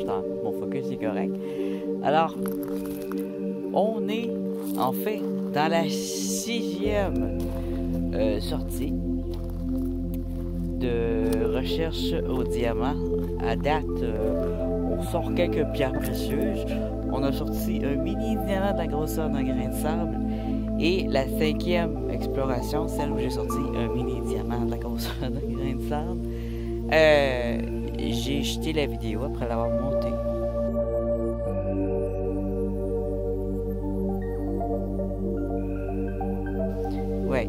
mon focus est correct. Alors, on est en fait dans la 6e sortie de recherche au diamant. À date, on sort quelques pierres précieuses. On a sorti un mini diamant de la grosseur d'un grain de sable. Et la 5e exploration, celle où j'ai sorti un mini diamant de la grosseur d'un grain de sable, j'ai jeté la vidéo après l'avoir montée. Ouais.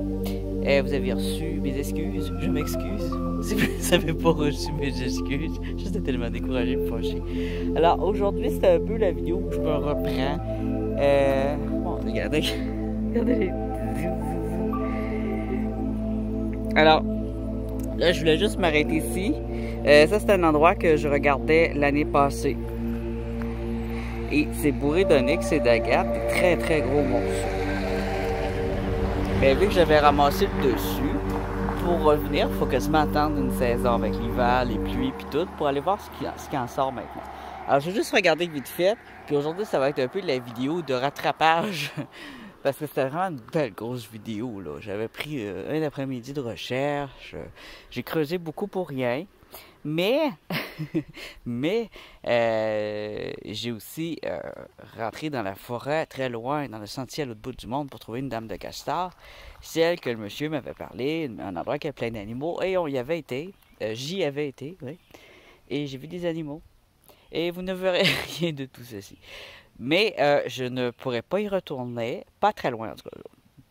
Vous avez reçu mes excuses. Je m'excuse. Si vous ne avez pas reçu mes excuses, j'étais tellement découragé et fâché. Alors aujourd'hui, c'était un peu la vidéo où je me reprends. Bon, regardez. Regardez. Alors, là, je voulais juste m'arrêter ici. Ça, c'est un endroit que je regardais l'année passée. Et c'est bourré d'onyx et d'agate, des très très gros morceaux. Mais vu que j'avais ramassé le dessus, pour revenir, il faut quasiment attendre une saison avec l'hiver, les pluies puis tout, pour aller voir ce qui en sort maintenant. Alors, je vais juste regarder vite fait, puis aujourd'hui, ça va être un peu de la vidéo de rattrapage, parce que c'était vraiment une belle grosse vidéo, là. J'avais pris un après-midi de recherche, j'ai creusé beaucoup pour rien, mais, j'ai aussi rentré dans la forêt, très loin, dans le sentier à l'autre bout du monde pour trouver une dame de castor, celle que le monsieur m'avait parlé, un endroit qui a plein d'animaux, et on y avait été, j'y avais été, oui, et j'ai vu des animaux, et vous ne verrez rien de tout ceci. Mais je ne pourrais pas y retourner, pas très loin en tout cas.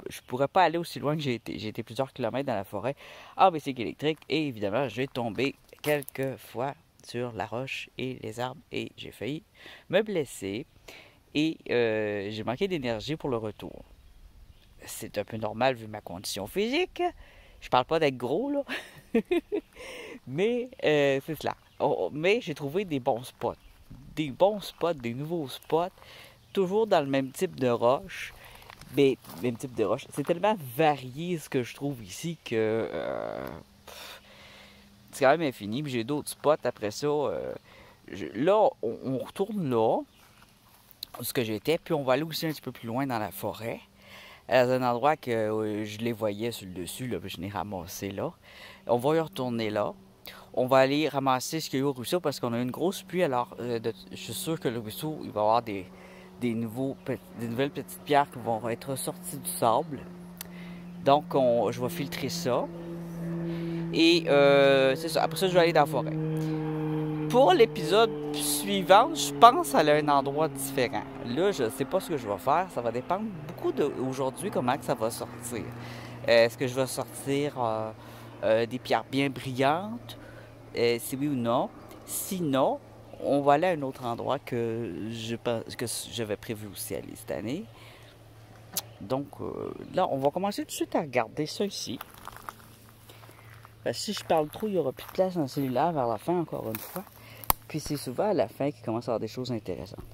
Je pourrais pas aller aussi loin que j'ai été. J'ai été plusieurs kilomètres dans la forêt en bicycle électrique et évidemment, j'ai tombé quelques fois sur la roche et les arbres et j'ai failli me blesser et j'ai manqué d'énergie pour le retour. C'est un peu normal vu ma condition physique. Je parle pas d'être gros là, mais c'est cela. Mais j'ai trouvé des bons spots. Des bons spots, des nouveaux spots, toujours dans le même type de roche. Mais, même type de roche. C'est tellement varié ce que je trouve ici que c'est quand même infini. Puis j'ai d'autres spots après ça. Là, on retourne là, où ce que j'étais, puis on va aller aussi un petit peu plus loin dans la forêt. Dans un endroit que je les voyais sur le dessus, là, puis je l'ai ramassé là. On va y retourner là. On va aller ramasser ce qu'il y a au ruisseau parce qu'on a une grosse pluie. Alors, je suis sûr que le ruisseau, il va y avoir des nouvelles petites pierres qui vont être sorties du sable. Donc, je vais filtrer ça. Et c'est ça. Après ça, je vais aller dans la forêt. Pour l'épisode suivant, je pense aller à un endroit différent. Là, je ne sais pas ce que je vais faire. Ça va dépendre beaucoup d'aujourd'hui comment que ça va sortir. Est-ce que je vais sortir des pierres bien brillantes? Si oui ou non. Sinon, on va aller à un autre endroit que j'avais prévu aussi aller cette année. Donc là, on va commencer tout de suite à regarder ça ici. Parce que si je parle trop, il n'y aura plus de place dans le cellulaire vers la fin, encore une fois. Puis c'est souvent à la fin qu'il commence à avoir des choses intéressantes.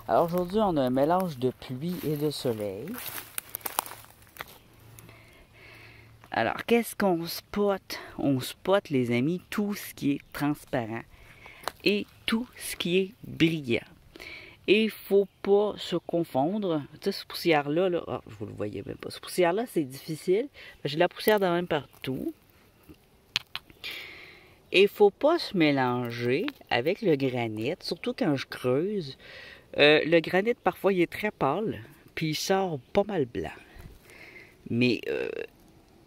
Alors aujourd'hui, on a un mélange de pluie et de soleil. Alors, qu'est-ce qu'on spot? On spot, les amis, tout ce qui est transparent et tout ce qui est brillant. Et il ne faut pas se confondre. Tu sais, cette poussière-là, là, oh, vous ne le voyez même pas. Cette poussière-là, c'est difficile. J'ai de la poussière de même partout. Et il ne faut pas se mélanger avec le granit, surtout quand je creuse. Le granit, parfois, il est très pâle, puis il sort pas mal blanc. Mais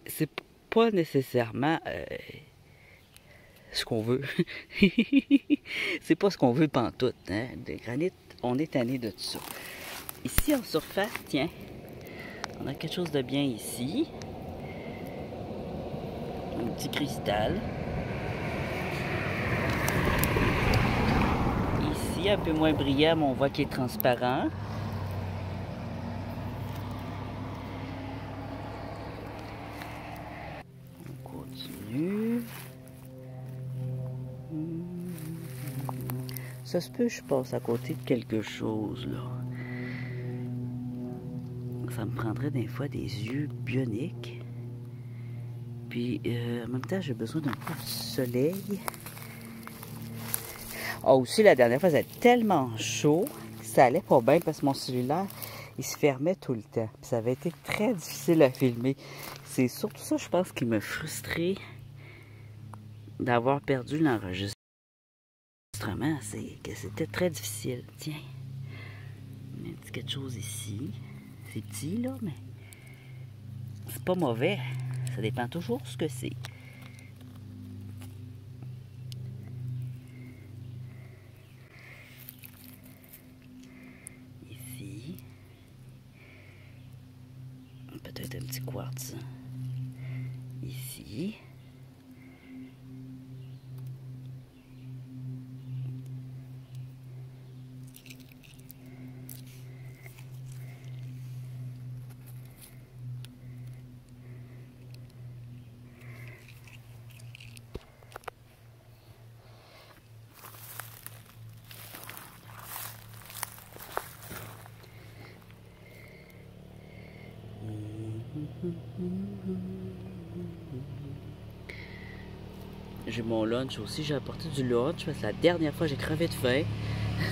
c'est pas nécessairement ce qu'on veut. C'est pas ce qu'on veut pantoute, hein. Le granit, on est tanné de tout ça. Ici, en surface, tiens, on a quelque chose de bien ici. Un petit cristal. Ici, un peu moins brillant, mais on voit qu'il est transparent. On continue. Ça se peut, je passe à côté de quelque chose, là. Ça me prendrait des fois des yeux bioniques. Puis, en même temps, j'ai besoin d'un peu de soleil. Ah, aussi, la dernière fois, c'était tellement chaud que ça allait pas bien parce que mon cellulaire, il se fermait tout le temps. Puis ça avait été très difficile à filmer. C'est surtout ça, je pense, qui m'a frustré d'avoir perdu l'enregistrement. C'est que c'était très difficile. Tiens, il y a un petit quelque chose ici. C'est petit, là, mais c'est pas mauvais. Ça dépend toujours ce que c'est. Ici. Peut-être un petit quartz. Ici. J'ai mon lunch aussi, j'ai apporté du lunch parce que la dernière fois j'ai crevé de faim.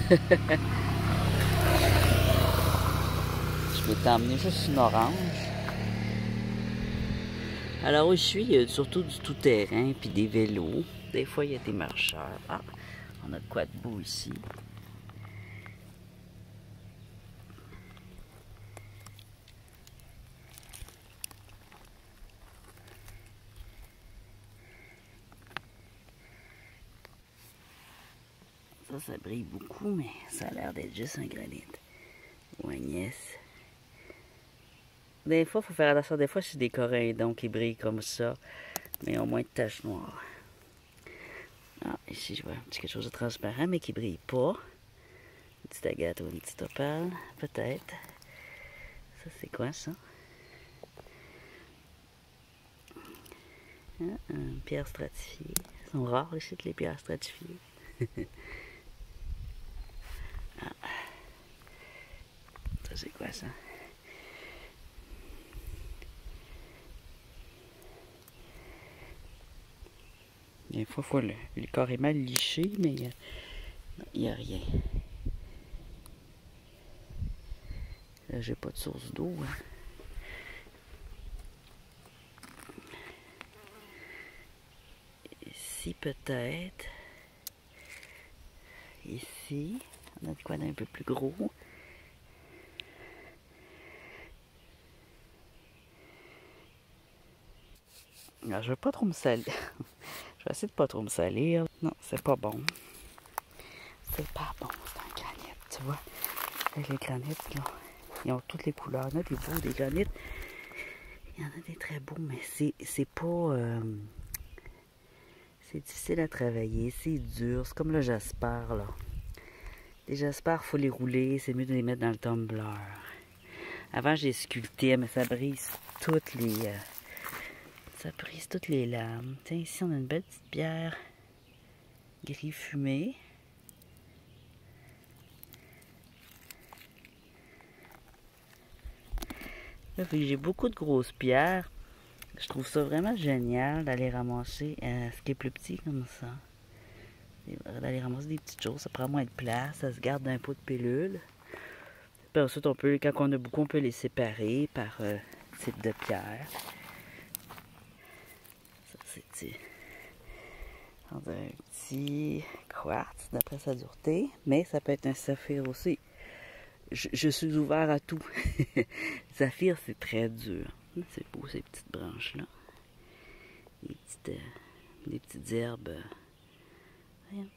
Je m'étais emmené juste une orange. Alors où je suis, il y a surtout du tout-terrain puis des vélos. Des fois, il y a des marcheurs. Ah, on a de quoi de beau ici. Ça brille beaucoup, mais ça a l'air d'être juste un granit. Ou un Agnès. Des fois, il faut faire attention. Des fois, c'est des corédons qui brillent comme ça, mais au moins de taches noires. Ah, ici, je vois un petit quelque chose de transparent, mais qui brille pas. Une petite agate ou une petite opale, peut-être. Ça, c'est quoi, ça? Ah, une pierre stratifiée. Elles sont rares, ici, les pierres stratifiées. Ah. Ça, c'est quoi, ça? Des fois, il faut le carrément licher, mais il n'y a rien. Là, j'ai pas de source d'eau. Hein. Ici, peut-être. Ici, on a de quoi d'un peu plus gros. Alors, je vais pas trop me salir. Je vais essayer de pas trop me salir. Non, c'est pas bon. C'est pas bon, c'est un granit, tu vois. Avec les granites, là, ils ont toutes les couleurs. Il y en a des beaux, des granites. Il y en a des très beaux, mais c'est pas... c'est difficile à travailler, c'est dur. C'est comme le jasper, là. Les jaspers, il faut les rouler. C'est mieux de les mettre dans le tumbler. Avant, j'ai sculpté, mais ça brise toutes les... ça brise toutes les lames. Tiens, ici, on a une belle petite pierre gris fumé. Là, vu que j'ai beaucoup de grosses pierres, je trouve ça vraiment génial d'aller ramasser ce qui est plus petit comme ça. D'aller ramasser des petites choses, ça prend moins de place, ça se garde d'un pot de pilule. Puis ensuite, on peut, quand on a beaucoup, on peut les séparer par type de pierre. Ça, c'est un petit quartz, d'après sa dureté, mais ça peut être un saphir aussi. Je suis ouvert à tout. Saphir, c'est très dur. C'est beau, ces petites branches-là. Des petites herbes. Voyons.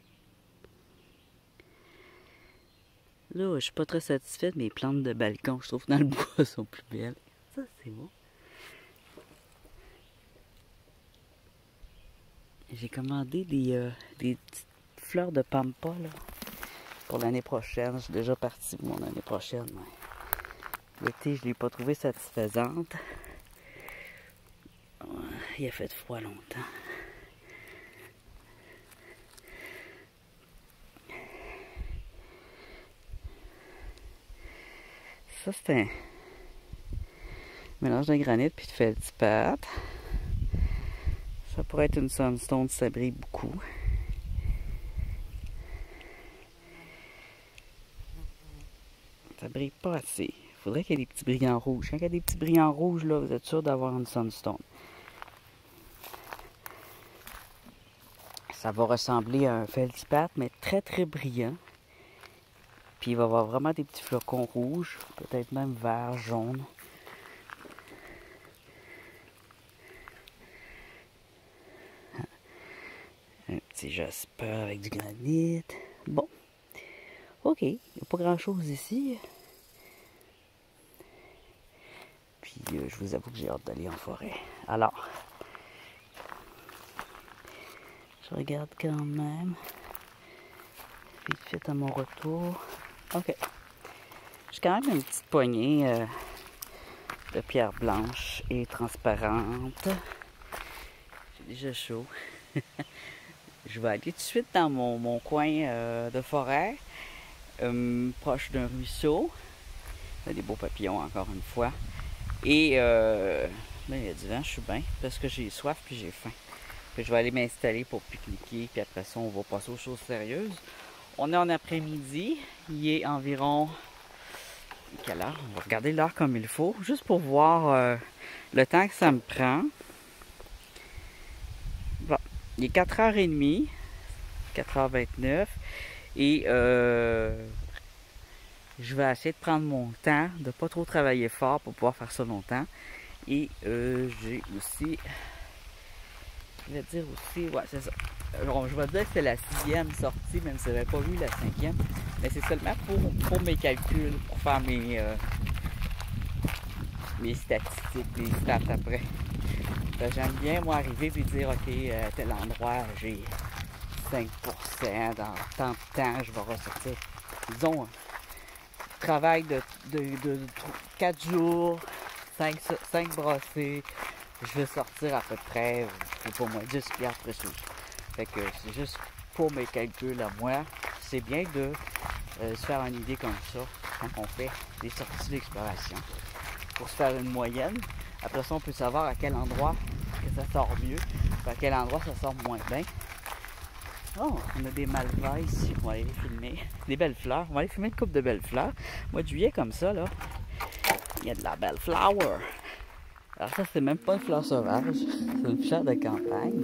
Là, je suis pas très satisfaite, mais les plantes de balcon, je trouve que dans le bois, sont plus belles. Ça, c'est beau. J'ai commandé des petites fleurs de pampa, là, pour l'année prochaine. Je suis déjà partie pour mon année prochaine. L'été, je ne l'ai pas trouvée satisfaisante. Il a fait froid longtemps. Ça, c'est un mélange de granit puis de feldspathe. Ça pourrait être une sunstone, ça brille beaucoup. Ça brille pas assez. Il faudrait qu'il y ait des petits brillants rouges. Quand il y a des petits brillants rouges, là, vous êtes sûr d'avoir une sunstone. Ça va ressembler à un feldspathe, mais très très brillant. Puis il va y avoir vraiment des petits flocons rouges, peut-être même vert, jaune. Un petit jasper avec du granit. Bon. OK, il n'y a pas grand-chose ici. Puis je vous avoue que j'ai hâte d'aller en forêt. Alors, je regarde quand même. Vite fait à mon retour. OK. J'ai quand même une petite poignée de pierres blanches et transparentes. J'ai déjà chaud. Je vais aller tout de suite dans mon coin de forêt, proche d'un ruisseau. Il y a des beaux papillons encore une fois. Et ben, il y a du vent, je suis bien, parce que j'ai soif puis j'ai faim. Puis je vais aller m'installer pour pique-niquer, puis après ça, on va passer aux choses sérieuses. On est en après-midi, il est environ... Quelle heure? On va regarder l'heure comme il faut, juste pour voir le temps que ça me prend. Bon, il est 4h30, 4h29, et je vais essayer de prendre mon temps, de ne pas trop travailler fort pour pouvoir faire ça longtemps. Et j'ai aussi, je vais dire aussi, ouais c'est ça. Alors, je vais dire que c'est la 6e sortie, même si je n'avais pas vu la 5e. Mais c'est seulement pour mes calculs, pour faire mes statistiques, mes stats après. J'aime bien, moi, arriver et dire, OK, à tel endroit, j'ai 5%, dans tant de temps, je vais ressortir. Disons, travail de 4 jours, 5 brossés, je vais sortir à peu près, je sais pas moi, 10 piastres précieux. Fait que c'est juste pour mes calculs à moi. C'est bien de se faire une idée comme ça quand on fait des sorties d'exploration. Pour se faire une moyenne. Après ça, on peut savoir à quel endroit que ça sort mieux, à quel endroit ça sort moins bien. Oh, on a des malvas ici, on va aller les filmer. Des belles fleurs, on va aller filmer une couple de belles fleurs. Mois de juillet comme ça, là, il y a de la belle flower. Alors ça, c'est même pas une fleur sauvage, c'est une fleur de campagne.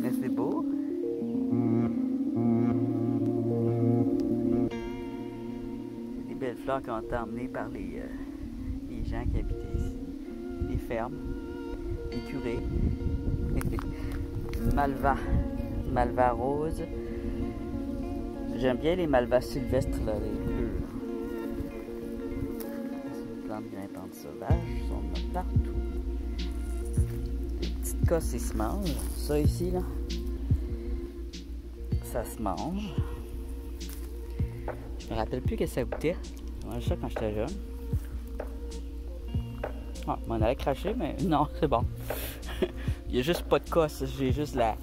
Mais c'est beau. Des belles fleurs qui ont été emmenées par les gens qui habitaient ici. Les fermes, les curés. Malva rose. J'aime bien les malvas sylvestres, là, les bleus. C'est une plante grimpante sauvage, ils sont partout. Les petites cosses, ils se mangent. Ça ici, là, ça se mange. Je me rappelle plus que ça goûtait. Je mangeais ça quand j'étais jeune. Ah, je m'en allais cracher, mais non, c'est bon. Il n'y a juste pas de cosse, j'ai juste la...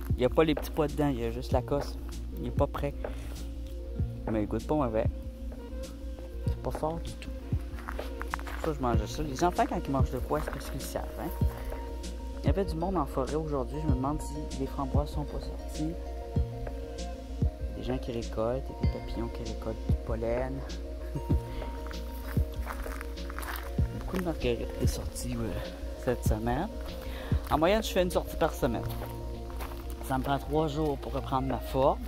Il n'y a pas les petits pois dedans, il y a juste la cosse. Il n'est pas prêt. Mais il goûte pas mauvais. C'est pas fort du tout. Ça, je mangeais ça. Les enfants, quand ils mangent de quoi, c'est parce qu'ils le savent, hein? Il y avait du monde en forêt aujourd'hui. Je me demande si les framboises sont pas sorties. Des gens qui récoltent, et des papillons qui récoltent du pollen. Beaucoup de marguerites qui sont sorties cette semaine. En moyenne, je fais une sortie par semaine. Ça me prend 3 jours pour reprendre ma forme.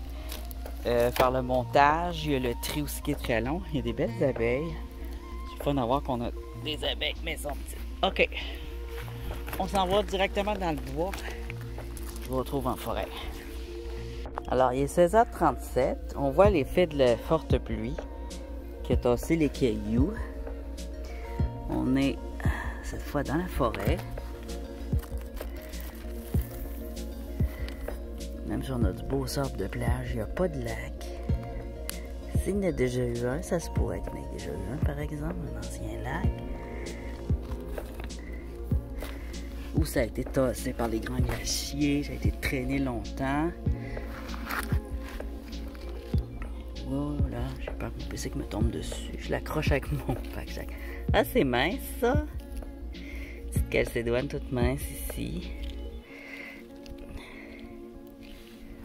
Faire le montage. Il y a le tri aussi qui est très long. Il y a des belles abeilles. C'est fun de voir qu'on a des abeilles, mais elles sont petites. OK. On s'en va directement dans le bois. Je vous retrouve en forêt. Alors, il est 16h37. On voit l'effet de la forte pluie qui a tassé les cailloux. On est cette fois dans la forêt. Même si on a du beau sable de plage, il n'y a pas de lac. S'il y en a déjà eu un, ça se pourrait qu'il y en ait déjà eu un, par exemple, un ancien lac. Où ça a été tassé par les grands glaciers, ça a été traîné longtemps. Voilà, j'ai peur que mon PC me tombe dessus. Je l'accroche avec mon pack-sac. Ah, c'est mince, ça! Petite calcédoine toute mince ici.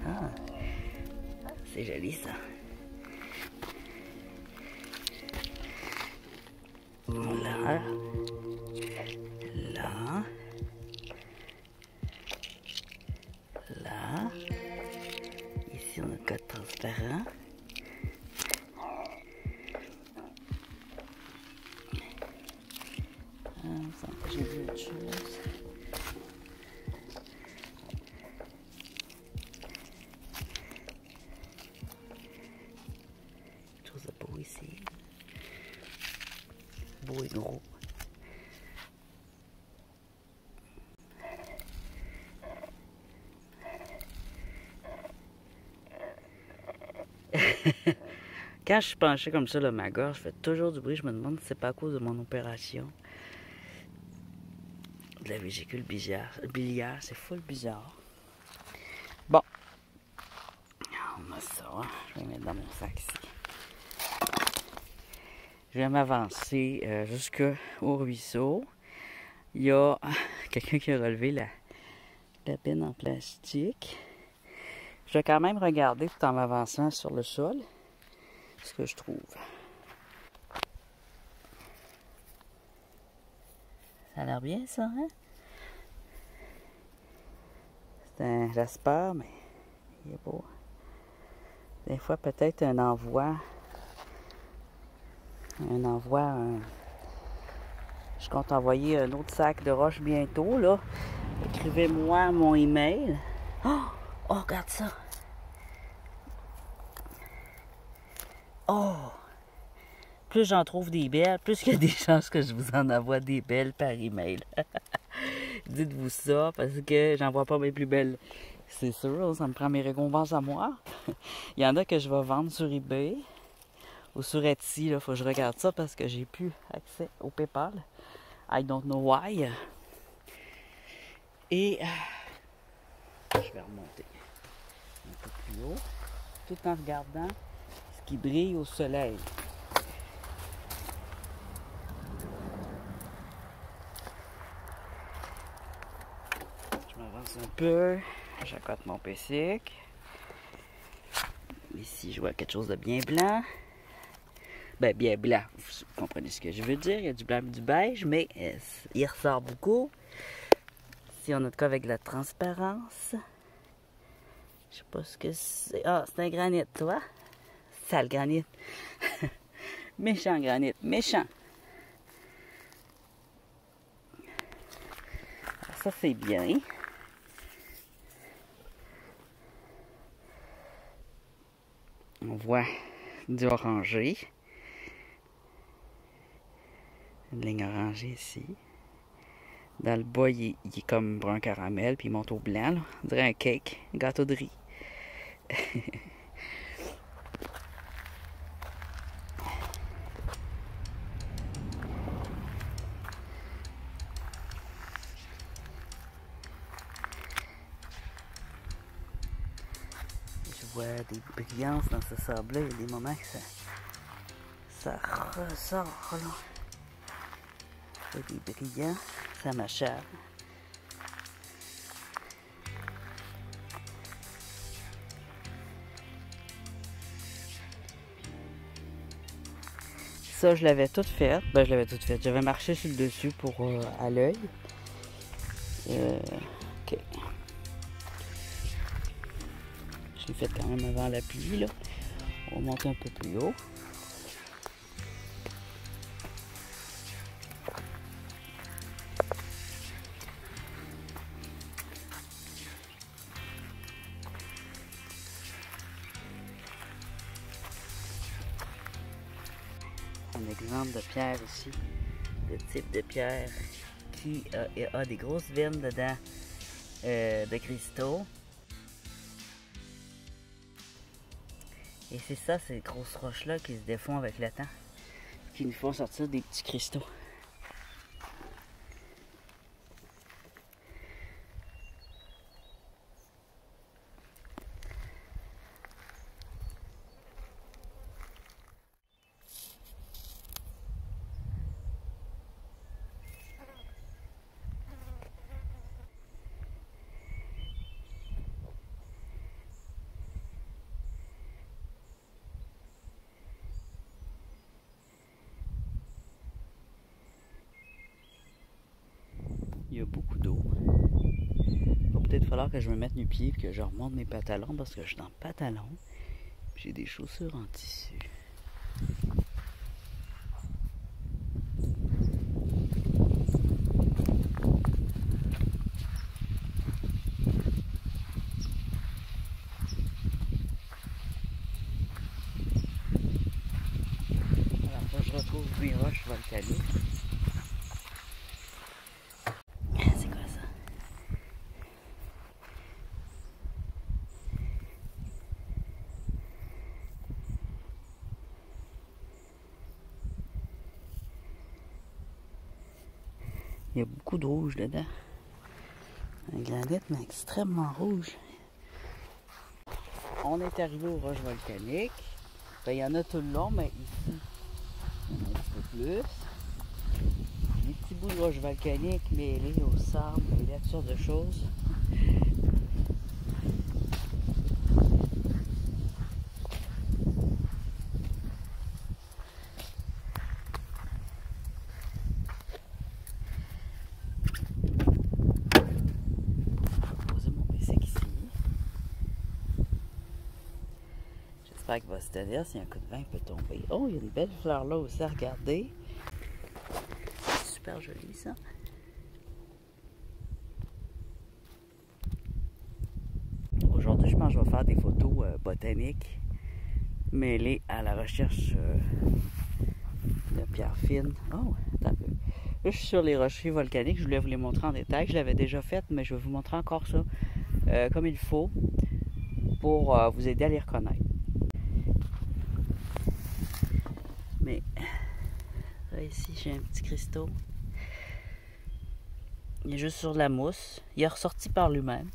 Ah, c'est joli ça. lumière. Là. Là. Ici, on a le code transparent. J'ai vu autre chose. Quelque chose de beau ici. Beau et gros. Quand je suis penchée comme ça, là, ma gorge fait toujours du bruit. Je me demande si c'est pas à cause de mon opération. De la vésicule biliaire, c'est full bizarre. Bon. On a ça. Je vais mettre dans mon sac ici. Je vais m'avancer jusqu'au ruisseau. Il y a quelqu'un qui a relevé la pine en plastique. Je vais quand même regarder tout en m'avançant sur le sol ce que je trouve. Ça a l'air bien, ça, hein? C'est un jasper, mais il est beau. Des fois, peut-être un envoi. Je compte envoyer un autre sac de roches bientôt, là. Écrivez-moi mon email. Oh, regarde ça! Oh! Plus j'en trouve des belles, plus il y a des chances que je vous en envoie des belles par email. Dites-vous ça, parce que j'en vois pas mes plus belles. C'est sûr, ça me prend mes récompenses à moi. Il y en a que je vais vendre sur eBay ou sur Etsy. Il faut que je regarde ça parce que j'ai plus accès au PayPal. I don't know why. Et je vais remonter un peu plus haut, tout en regardant ce qui brille au soleil. Je m'avance un peu, j'accote mon pessic. Ici, je vois quelque chose de bien blanc. Ben, bien blanc, vous comprenez ce que je veux dire. Il y a du blanc et du beige, mais il ressort beaucoup. Ici, on a de quoi avec de la transparence. Je sais pas ce que c'est. Ah, c'est un granit, toi? Sale granit. Méchant granit, méchant. Alors, ça, c'est bien. On voit du orangé. Une ligne orangée ici. Dans le bas, il est comme brun caramel, puis il monte au blanc. Là. On dirait un cake, un gâteau de riz. Je vois des brillances dans ce sable-là. Il y a des moments que ça ressort. Là. Il y a des brillants. Ça m'acharne. Ça, je l'avais toute faite. Ben, je l'avais toute faite. J'avais marché sur le dessus pour à l'œil. OK. Je l'ai faite quand même avant la pluie, là. On va monter un peu plus haut. Un exemple de pierre ici. Le type de pierre qui a des grosses veines dedans de cristaux. Et c'est ça, ces grosses roches-là qui se défont avec le temps, qui nous font sortir des petits cristaux. y a beaucoup d'eau. Il va peut-être falloir que je me mette nu-pied et que je remonte mes pantalons parce que je suis en pantalon. J'ai des chaussures en tissu. Alors là, je retrouve mes roches volcaniques. C'est quoi ça? Il y a beaucoup de rouge dedans. Un granit, mais extrêmement rouge. On est arrivé aux roches volcaniques. Ben, il y en a tout le long, mais ici, il y en a un petit peu plus. Des petits bouts de roches volcaniques mêlés au sable, mêlés à toutes sortes de choses. J'espère qu'il va se tenir, si un coup de vent peut tomber. Oh, il y a une belle fleur là aussi à regarder. C'est super joli ça. Aujourd'hui, je pense que je vais faire des photos botaniques mêlées à la recherche de pierres fines. Oh, attends un peu. Là, je suis sur les rochers volcaniques. Je voulais vous les montrer en détail. Je l'avais déjà fait, mais je vais vous montrer encore ça comme il faut pour vous aider à les reconnaître. Mais là, ici, j'ai un petit cristaux. Il est juste sur de la mousse. Il est ressorti par lui-même.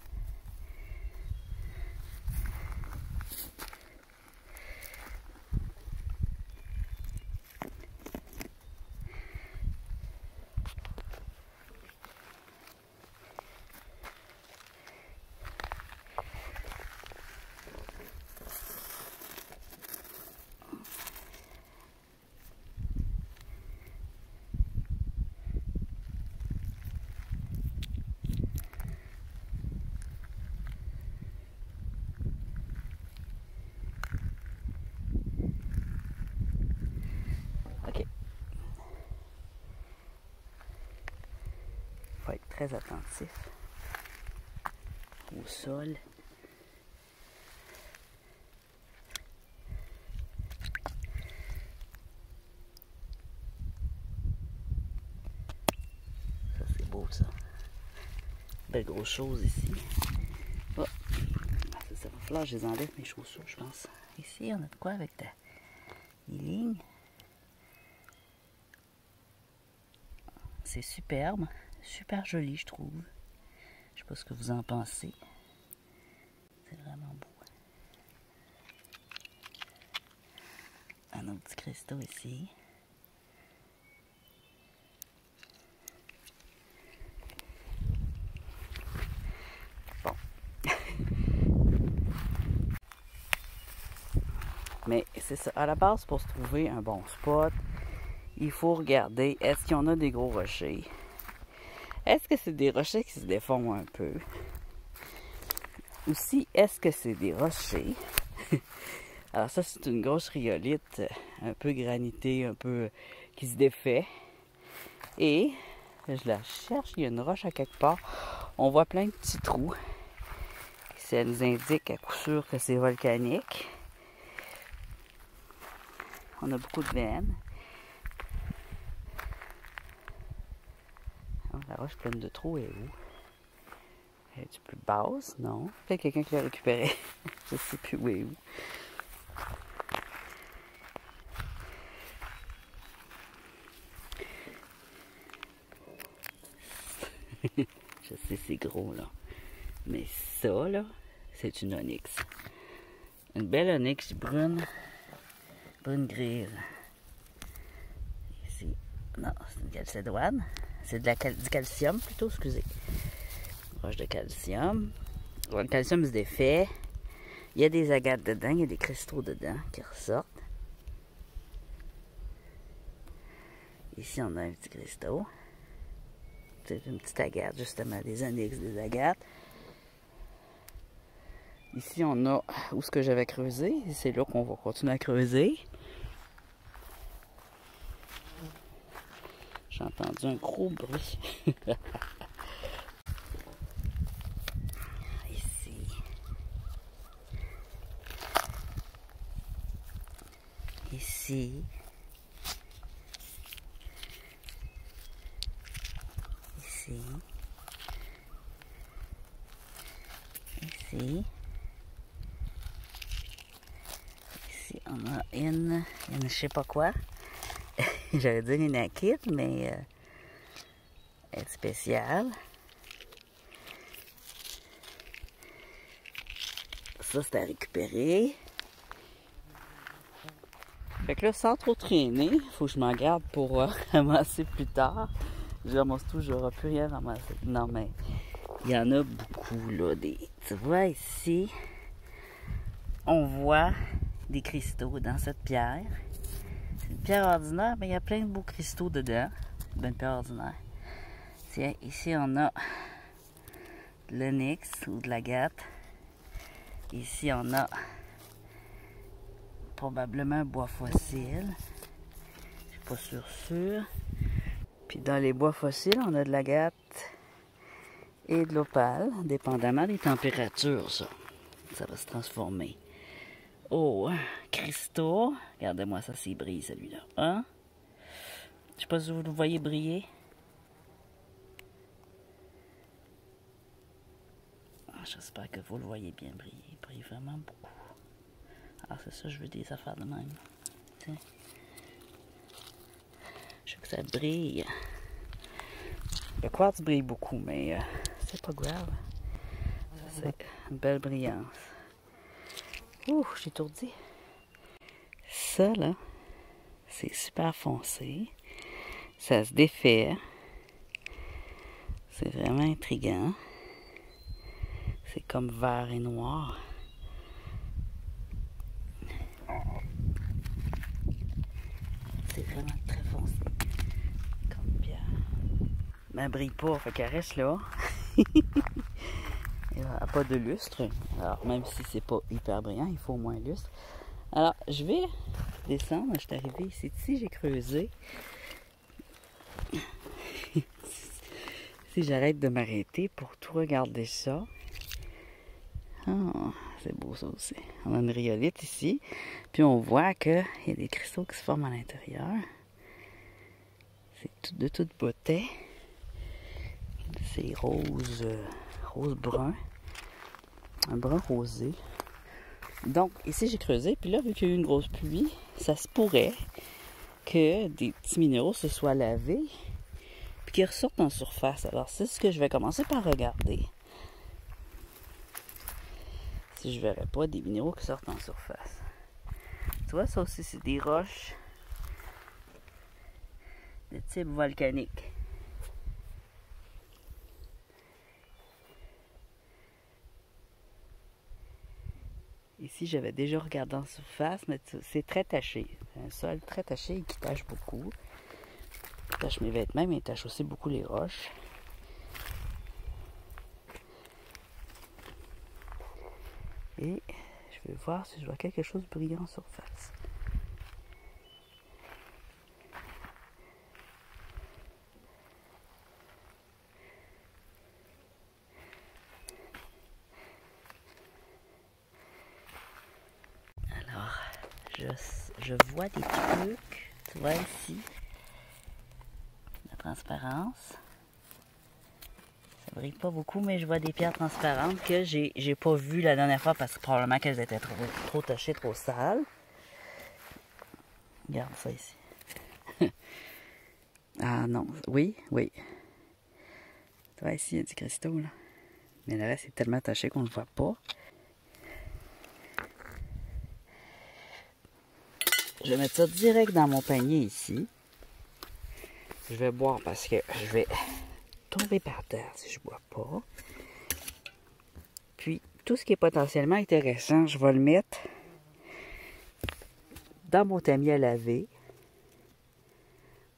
OK. Il faut être très attentif au sol. Ça, c'est beau, ça. Belle grosse chose ici. Oh. Ça va falloir que je les enlève, mes chaussures, je pense. Ici, on a de quoi avec les lignes. C'est superbe. Super joli, je trouve. Je sais pas ce que vous en pensez. C'est vraiment beau. Un autre petit cristaux ici. Bon. Mais c'est ça. À la base, pour se trouver un bon spot, il faut regarder, est-ce qu'il y en a des gros rochers? Est-ce que c'est des rochers qui se défont un peu? Aussi, est-ce que c'est des rochers? Alors ça, c'est une grosse rhyolite, un peu granitée, un peu qui se défait. Et, je la cherche, il y a une roche à quelque part. On voit plein de petits trous. Ça nous indique à coup sûr que c'est volcanique. On a beaucoup de veines. La roche pleine de trous est où? Elle est plus basse? Non. Peut-être quelqu'un qui l'a récupérée. Je ne sais plus où est où. Je sais, c'est gros, là. Mais ça, là, c'est une onyx. Une belle onyx brune. Brune grise. Ici. Non, c'est une calcédoine. C'est du calcium, plutôt, excusez. Roche de calcium. Le calcium se défait. Il y a des agates dedans, il y a des cristaux dedans qui ressortent. Ici, on a un petit cristaux. C'est une petite agate, justement, des onyx, des agates. Ici, on a où ce que j'avais creusé. C'est là qu'on va continuer à creuser. J'ai entendu un gros bruit. Ici. Ici. Ici. Ici. Ici, on a une je sais pas quoi. J'allais dire une akite, mais elle est spéciale. Ça, c'est à récupérer. Fait que là, sans trop traîner, il faut que je m'en garde pour ramasser plus tard. Je ramasse tout, j'aurai plus rien ramasser. Non, mais il y en a beaucoup, là. Tu vois ici, on voit des cristaux dans cette pierre. C'est une pierre ordinaire, mais il y a plein de beaux cristaux dedans. C'est une pierre ordinaire. Tiens, ici, on a de l'onyx ou de l'agate. Ici, on a probablement un bois fossile. Je suis pas sûr. Puis dans les bois fossiles, on a de l'agate et de l'opale, dépendamment des températures, ça. Ça va se transformer. Oh, cristaux. Regardez-moi ça, s'il brille, celui-là. Hein? Je sais pas si vous le voyez briller. J'espère que vous le voyez bien briller. Il brille vraiment beaucoup. Alors c'est ça, je veux des affaires de même. Tiens. Je veux que ça brille. Le quartz brille beaucoup, mais c'est pas grave. Ça, c'est une belle brillance. Ouh, j'ai étourdi. Ça, là, c'est super foncé. Ça se défait. C'est vraiment intriguant. C'est comme vert et noir. C'est vraiment très foncé. Comme pierre. Mais elle brille pas, fait qu'elle reste là. Elle n'a pas de lustre. Alors, même si c'est pas hyper brillant, il faut au moins lustre. Alors, je vais descendre. Je suis arrivée ici, j'ai creusé. Si j'arrête de m'arrêter pour tout regarder ça. Ah, c'est beau ça aussi. On a une rhyolite ici. Puis on voit qu'il y a des cristaux qui se forment à l'intérieur. C'est de toute beauté. C'est rose, rose brun. Un brun rosé. Donc, ici j'ai creusé. Puis là, vu qu'il y a eu une grosse pluie, ça se pourrait que des petits minéraux se soient lavés. Puis qu'ils ressortent en surface. Alors, c'est ce que je vais commencer par regarder. Si je verrais pas des minéraux qui sortent en surface. Tu vois, ça aussi, c'est des roches de type volcanique. Ici, j'avais déjà regardé en surface, mais c'est très taché. C'est un sol très taché et qui tache beaucoup. Il tache mes vêtements, mais il tache aussi beaucoup les roches. Et je vais voir si je vois quelque chose brillant en surface. Alors, je vois des trucs. Tu vois ici, la transparence. Ça brille pas beaucoup, mais je vois des pierres transparentes que j'ai pas vues la dernière fois parce que probablement qu'elles étaient trop tachées, trop sales. Regarde ça ici. Ah non, oui. Tu vois ici, il y a du cristaux là. Mais le reste est tellement taché qu'on ne le voit pas. Je vais mettre ça direct dans mon panier ici. Je vais boire parce que je vais tomber par terre si je ne bois pas. Puis, tout ce qui est potentiellement intéressant, je vais le mettre dans mon tamis à laver.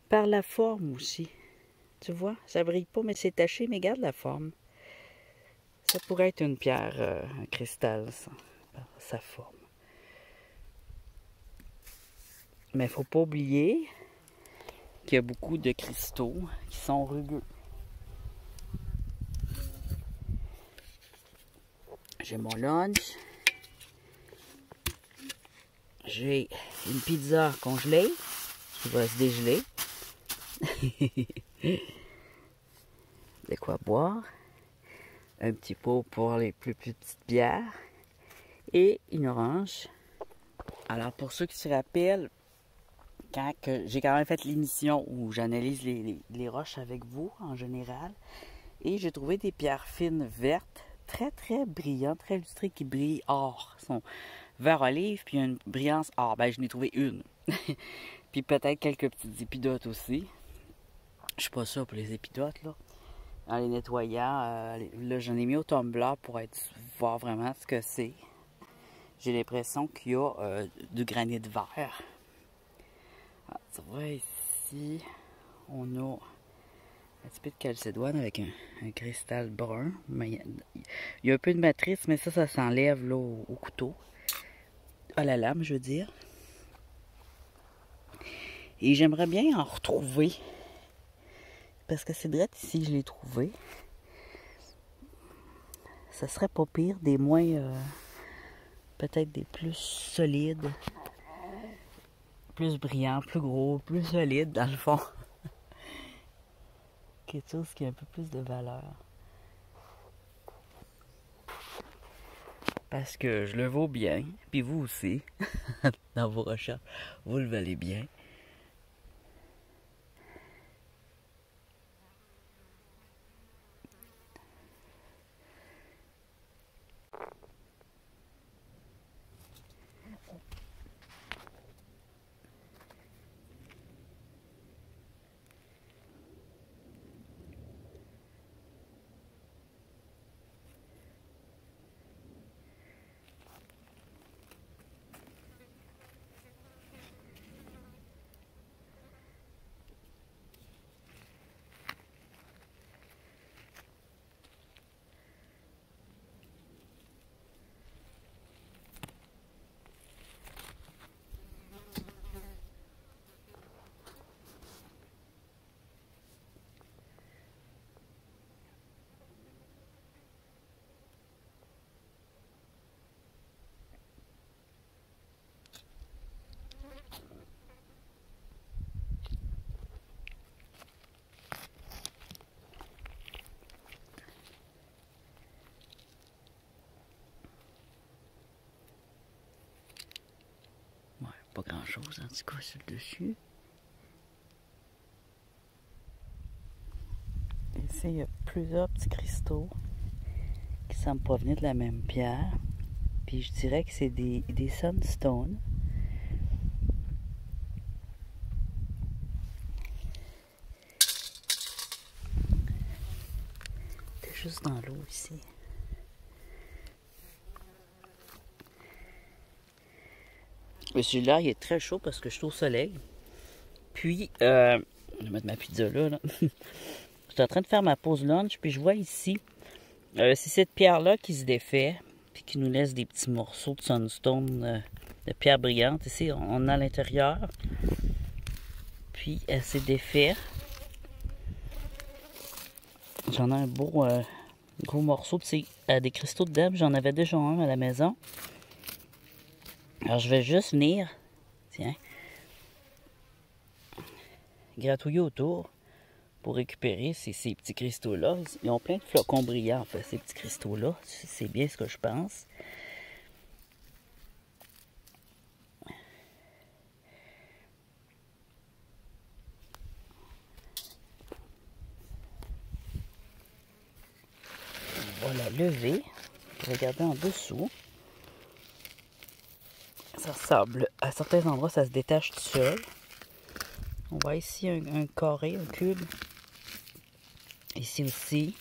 Par la forme aussi. Tu vois, ça brille pas, mais c'est taché, mais garde la forme. Ça pourrait être une pierre, un cristal, ça, sa forme. Mais il faut pas oublier qu'il y a beaucoup de cristaux qui sont rugueux. J'ai mon lunch. J'ai une pizza congelée qui va se dégeler. De quoi boire. Un petit pot pour les plus petites bières. Et une orange. Alors pour ceux qui se rappellent, quand j'ai quand même fait l'émission où j'analyse les roches avec vous en général. Et j'ai trouvé des pierres fines vertes, très très brillantes, très lustrées, qui brillent or. Elles sont vert olive, puis une brillance or. Ben j'en ai trouvé une. Puis peut-être quelques petites épidotes aussi. Je suis pas sûr pour les épidotes là. En les nettoyant, là j'en ai mis au tumbler pour voir vraiment ce que c'est. J'ai l'impression qu'il y a du granit vert. Ah, tu vois ici, on a un petit peu de calcédoine avec un cristal brun. Mais il y a un peu de matrice, mais ça s'enlève là au couteau. À la lame, je veux dire. Et j'aimerais bien en retrouver. Parce que c'est direct ici je l'ai trouvé. Ça serait pas pire, des moins... peut-être des plus solides. Plus brillants, plus gros, plus solides dans le fond. Quelque chose qui a un peu plus de valeur. Parce que je le vaux bien, puis vous aussi, dans vos recherches, vous le valez bien. Ouais, pas grand chose en tout cas sur le dessus. Ici, il y a plusieurs petits cristaux qui semblent provenir de la même pierre. Puis je dirais que c'est des sunstones. C'est juste dans l'eau ici. Mais celui-là, il est très chaud parce que je suis au soleil. Puis, je vais mettre ma pizza là. Je suis en train de faire ma pause lunch, puis je vois ici, c'est cette pierre-là qui se défait, puis qui nous laisse des petits morceaux de sunstone, de pierre brillante. Ici, on a à l'intérieur. Puis, elle s'est défaite. J'en ai un beau gros morceau, puis c'est des cristaux dedans. J'en avais déjà un à la maison. Alors, je vais juste venir, tiens, gratouiller autour pour récupérer ces petits cristaux-là. Ils ont plein de flocons brillants, en fait, ces petits cristaux-là. C'est bien ce que je pense. On va la lever. Regardez en dessous. Ça ressemble, à certains endroits, ça se détache tout seul. On voit ici un carré, un cube. Ici aussi.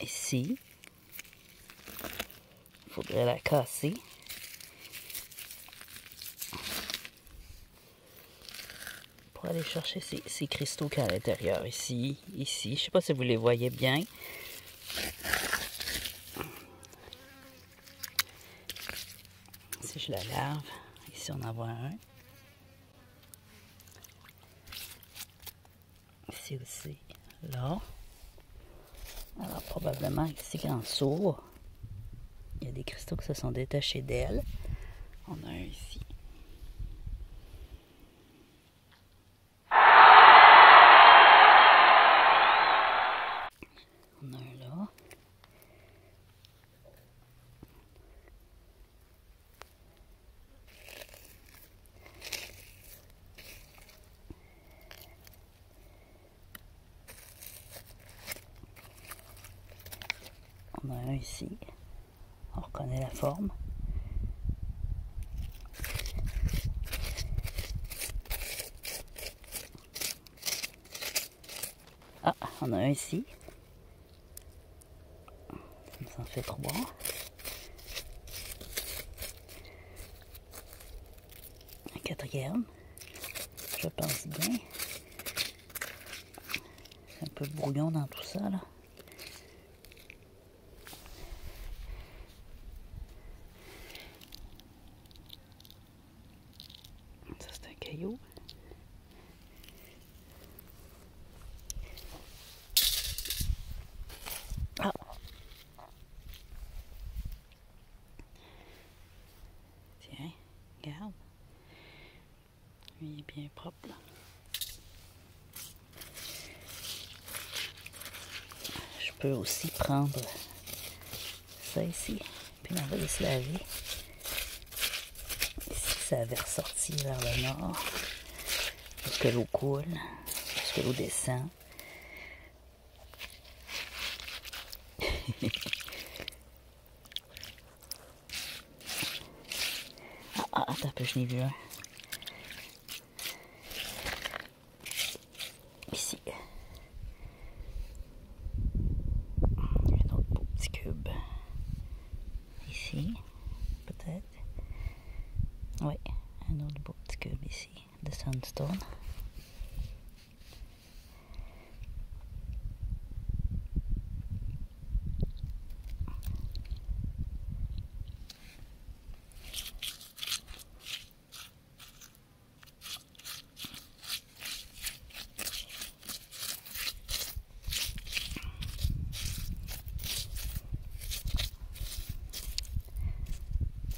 Ici. Il faudrait la casser. pour aller chercher ces cristaux qu'il y a à l'intérieur. Ici. Je ne sais pas si vous les voyez bien. Si je la lave, ici on en voit un. Ici aussi, là. Alors probablement ici en dessous, il y a des cristaux qui se sont détachés d'elle. On a un ici. On a un là. On a un ici. On reconnaît la forme. Ah, on a un ici. Ça nous en fait 3. Un quatrième. Je pense bien. C'est un peu brouillon dans tout ça, là. Ça, c'est un caillou. Ah! Tiens, regarde. Il est bien propre, là. Je peux aussi prendre ça ici, puis l'envoyer se laver. Ici, ça avait ressorti vers le nord, jusque l'eau coule, jusque l'eau descend. Attends un peu, je n'ai vu un. Ici. Un autre beau petit cube. Ici, peut-être. Oui, un autre beau petit cube ici, de sandstone.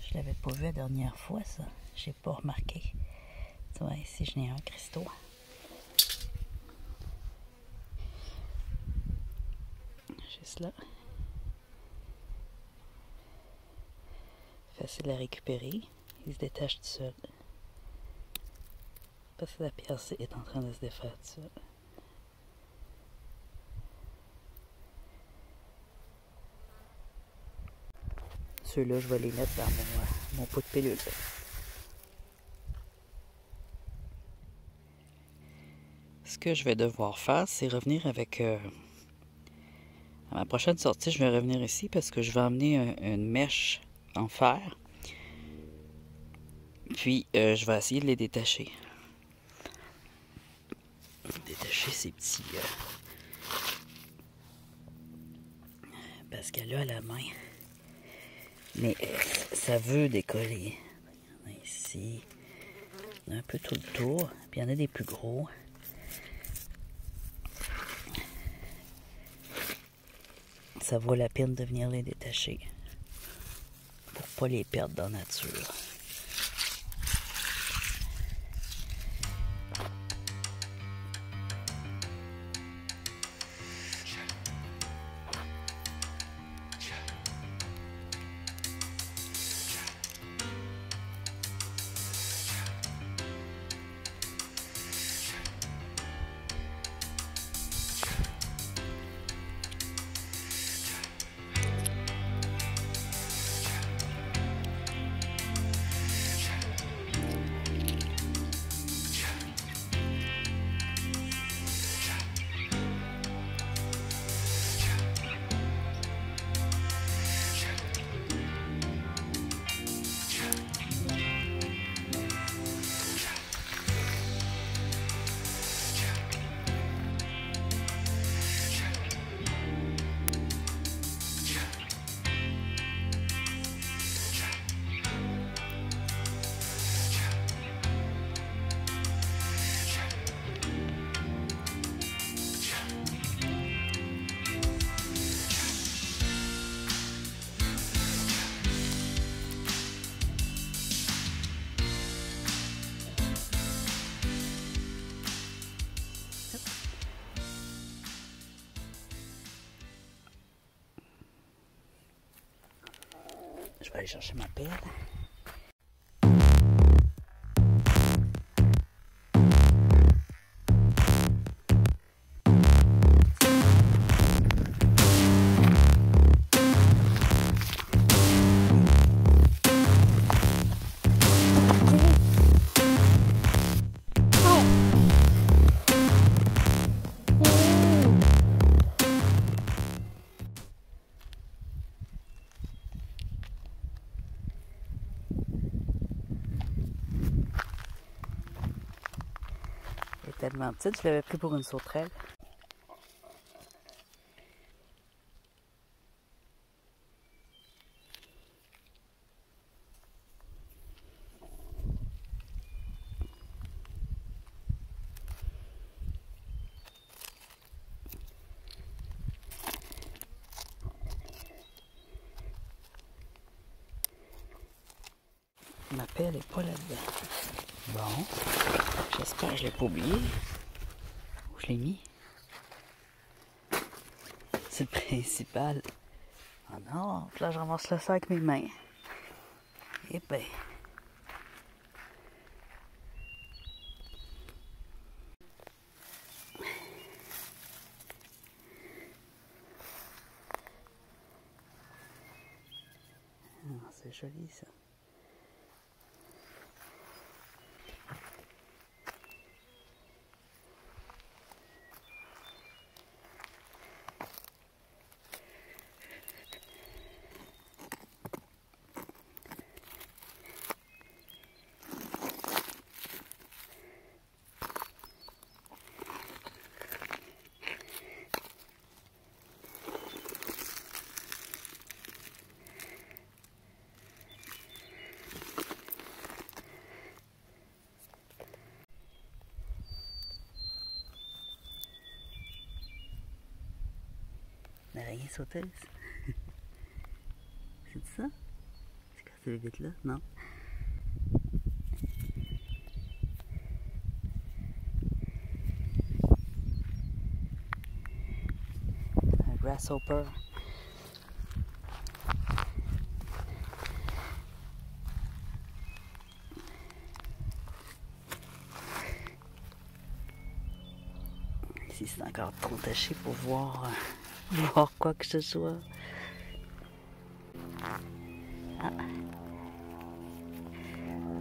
Je l'avais pas vu la dernière fois, ça. J'ai pas remarqué. Tu vois, ici, je n'ai un cristaux. Juste là. Facile à récupérer. Il se détache tout seul. Parce que la pièce est en train de se défaire tout seul. Ceux-là, je vais les mettre dans mon pot de pilule. Ce que je vais devoir faire, c'est revenir avec... à ma prochaine sortie, je vais revenir ici parce que je vais emmener une mèche en fer. Puis, je vais essayer de les détacher. Détacher ces petits... parce qu'elle a la main. Mais ça veut décoller. Il y en a ici. Il y en a un peu tout le tour. Puis il y en a des plus gros. Ça vaut la peine de venir les détacher. Pour pas les perdre dans la nature. Je vais aller chercher ma pelle. Tellement petite, je l'avais pris pour une sauterelle. Ma pelle n'est pas là-dedans. Bon, j'espère que je ne l'ai pas oublié. Où je l'ai mis? C'est le principal. Ah non, là je ramasse le sac avec mes mains. Eh ben. Ah, c'est joli ça. L'araignée sauteuse. C'est ça? C'est quoi cette bête là? Non. Un grasshopper. Ici c'est encore trop taché pour voir quoi que ce soit. Ah.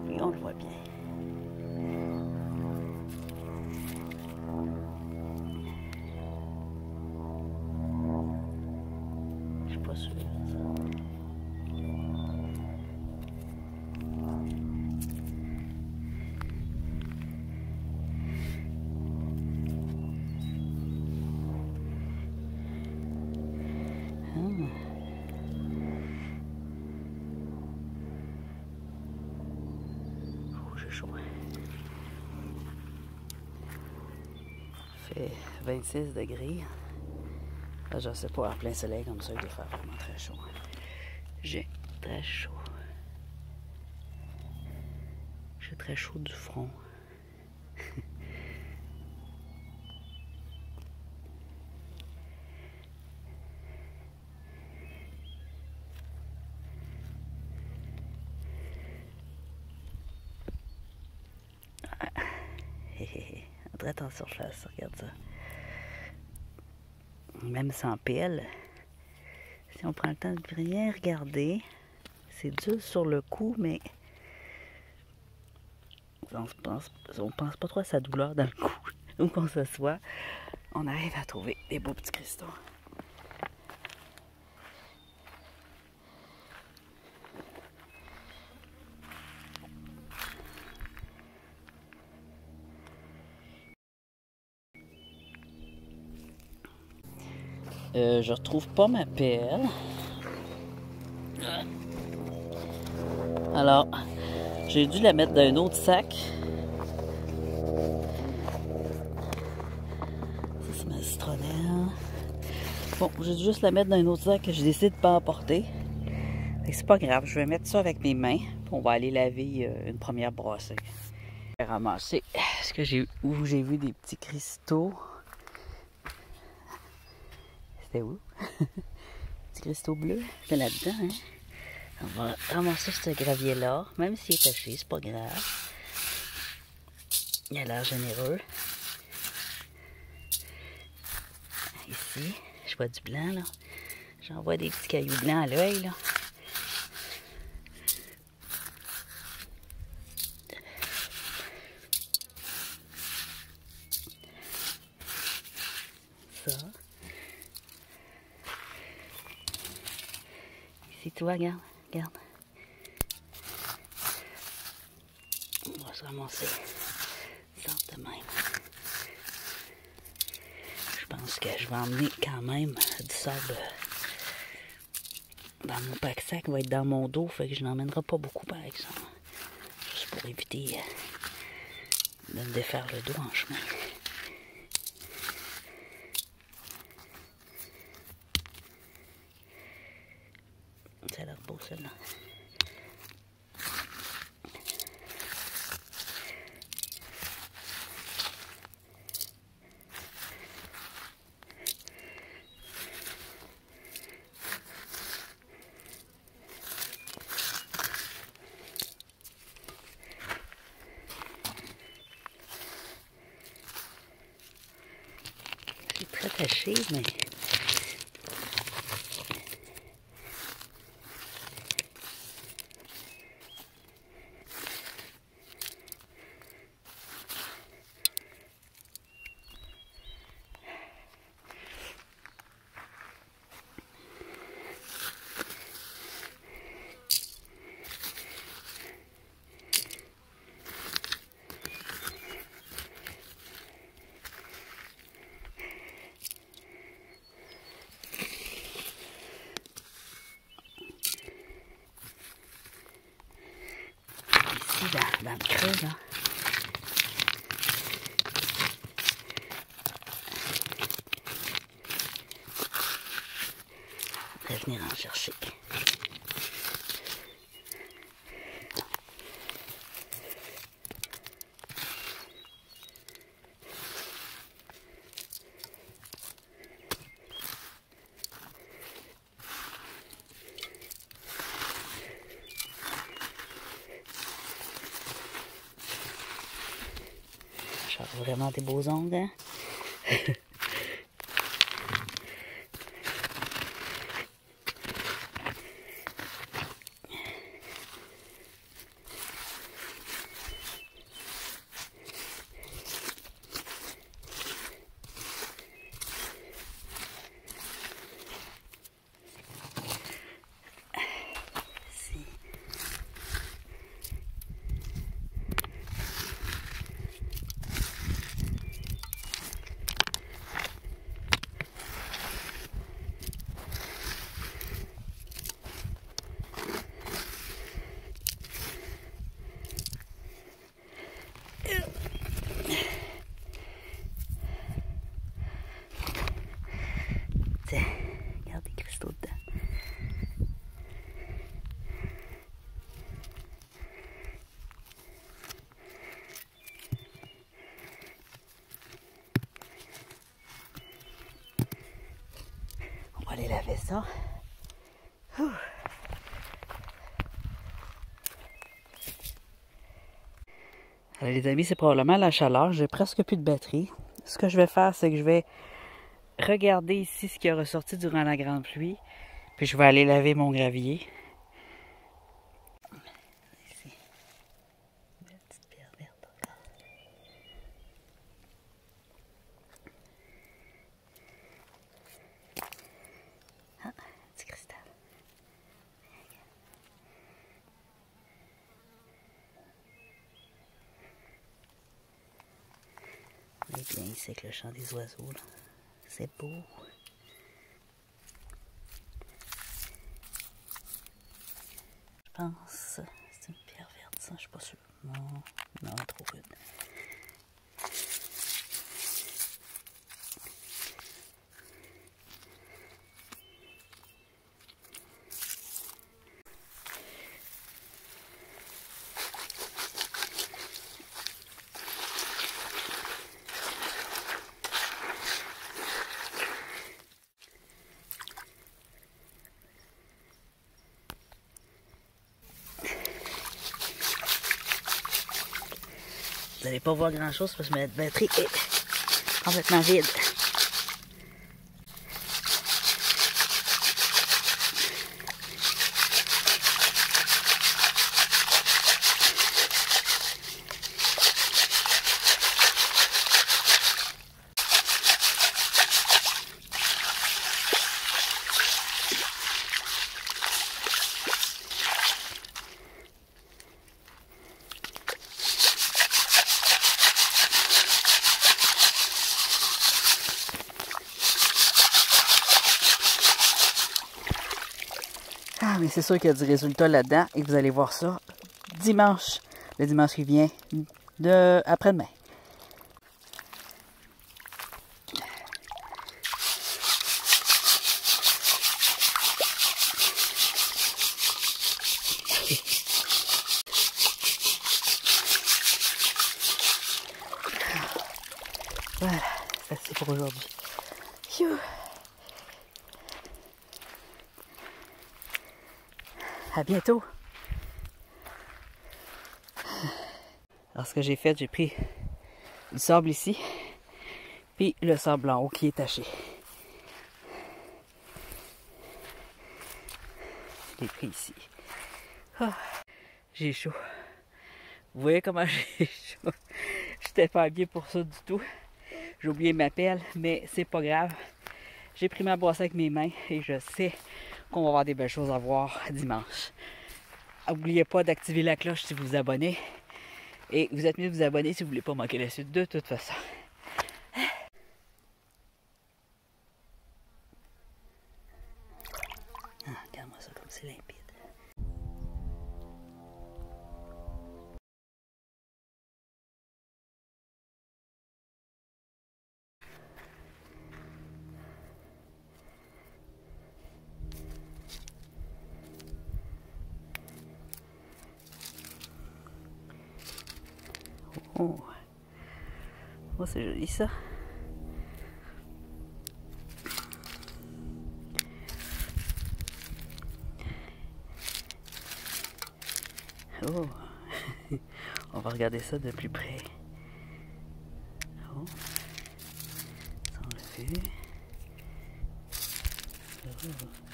Et on le voit bien. Je suis pas sûre. Chaud. Il fait 26 degrés. Là, je sais pas, en plein soleil comme ça, il doit faire vraiment très chaud. J'ai très chaud. J'ai très chaud du front. On dirait en surface, regarde ça. Même sans pelle, si on prend le temps de rien regarder, c'est dur sur le coup, mais on pense pas trop à sa douleur dans le cou. Où qu'on se soit, on arrive à trouver des beaux petits cristaux. Je retrouve pas ma pelle. Alors, j'ai dû la mettre dans un autre sac. Ça, c'est ma citronnelle. Bon, j'ai dû juste la mettre dans un autre sac que j'ai décidé de ne pas emporter. C'est pas grave, je vais mettre ça avec mes mains. Puis on va aller laver une première brossée. Je vais ramasser où j'ai vu des petits cristaux. C'était où? Petit cristaux bleus, c'était là-dedans, hein? On va ramasser ce gravier-là, même s'il est taché, c'est pas grave. Il a l'air généreux. Ici, je vois du blanc, là. J'en vois des petits cailloux blancs à l'œil, là. Ça. Ici, tu vois, regarde, regarde. On va se ramasser ça de même. Je pense que je vais emmener quand même du sable dans mon pack-sac. Il va être dans mon dos, fait que je n'emmènerai pas beaucoup, par exemple. Juste pour éviter de me défaire le dos en chemin. Ça a l'air beau, celle-là. C'est très taché, mais... Dans le creux, là. Je vais venir en chercher. J'ai vraiment des beaux ongles, hein? Tiens, regarde les cristaux dedans. On va aller laver ça. Ouh. Alors, les amis, c'est probablement la chaleur. J'ai presque plus de batterie. Ce que je vais faire, c'est que je vais regarder ici ce qui a ressorti durant la grande pluie. Puis je vais aller laver mon gravier. Ici. Une belle petite pierre verte encore. Ah, petit cristal. On est bien ici avec le chant des oiseaux, là. C'est beau. Je pense que c'est une pierre verte, ça, je suis pas sûre. Non, non, trop rude. n'allez pas voir grand chose parce que ma batterie est complètement vide. Ah, mais c'est sûr qu'il y a du résultat là-dedans et vous allez voir ça dimanche, le dimanche qui vient après-demain. Voilà, ça c'est pour aujourd'hui. À bientôt. Alors ce que j'ai fait, j'ai pris du sable ici, puis le sable en haut qui est taché. Je l'ai pris ici. Ah, j'ai chaud. Vous voyez comment j'ai chaud? J'étais pas habillé pour ça du tout. J'ai oublié ma pelle, mais c'est pas grave. J'ai pris ma brosse avec mes mains et je sais qu'on va avoir des belles choses à voir dimanche. N'oubliez pas d'activer la cloche si vous vous abonnez. Et vous êtes mieux de vous abonner si vous ne voulez pas manquer la suite de toute façon. Ah, regarde-moi ça comme c'est limpide. Oh, oh c'est joli ça. Oh, on va regarder ça de plus près. Oh, ça on l'a vu. Oh.